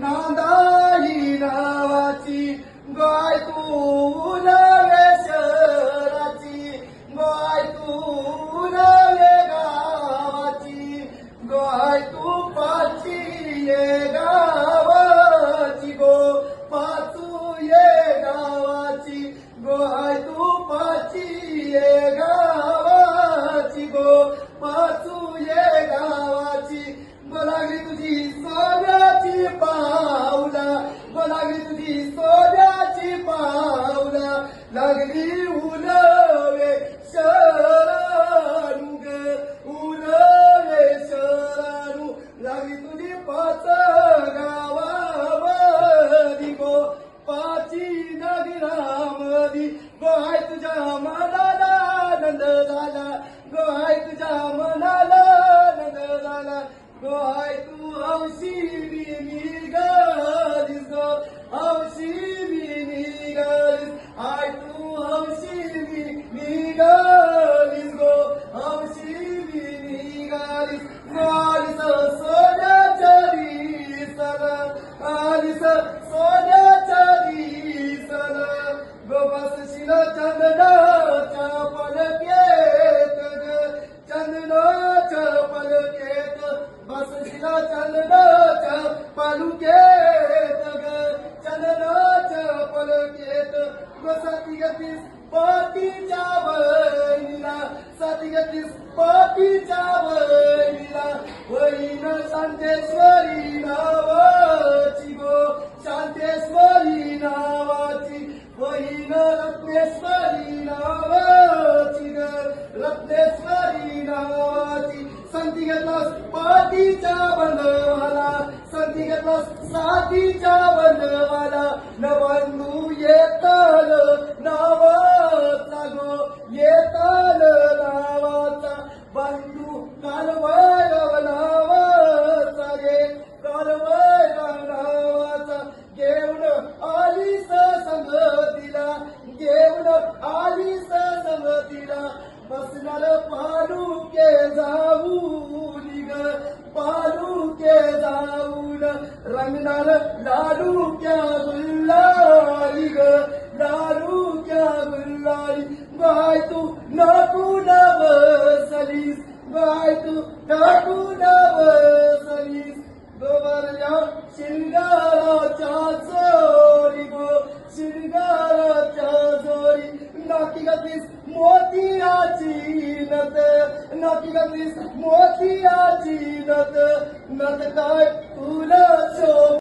नांदाई नावाची गाय तू नवे शहराची गाय तू नवे गावाची गाय तू पाची ये गावाची गो पाचू ये गावाची गाय तू पाची ये गावाची गो पाचू ये गावाची लागली तुझी सोन्याची पावला लागली तुझी सोन्याची पावला लागली उलवे शरणू ग उलवे शरणू लागली तुझी पाच गावामधी गो पाची नगरामधी गोहाय तुझ्या मनाला आनंद झाला गोहाय तुझ्या मनाला आनंद झाला गोहाय तू हौशी निघालीस गो हौशी निघालीस आय तू हौशी निघालीस गो हौशी निघालीस आलीस सोन्याच्या दिसन आलीस सोन्याच्या दिसन गो बसशील चंदनाच्या पलकेत ग चंदनाच्या पलकेत बसशीला चंदनाच्या पालुकेत ग चंदनाच्या पलकेत ग साथी गतीस पाटीच्या बहिणीला साथी गतीस पाटीच्या बहिणीला बहीण शांतेश्वरी नावाची गो शांतेश्वरी नावाची बहीण रत्नेश्वरी नावाची ग रत्नेश्वरी नावाची संधी घेतलास पाठीच्या बंधवाला संधी घेतलास साथीच्या बंधवाला न बंधू येताल नावाचा गो येताल नावाचा बंधू कालवय नावाचा गे कालवय नावाचा घेऊन आलीस संगतीला घेऊन आलीस संगतीला बसणार पालुके जाऊन ग पालुके जाऊन रंगणार लालू क्या गुल्लाली ग लालू क्या गुल्लाली गाय तू नाकू न बसलीस गाय तू नाकू न बसलीस गोवरल्या शिंगाराच्या चोरी गो शिंगाराच्या चोरी नाकी गतीस मोतियाची नत नाकी गतीस मोतियाची नत नत काय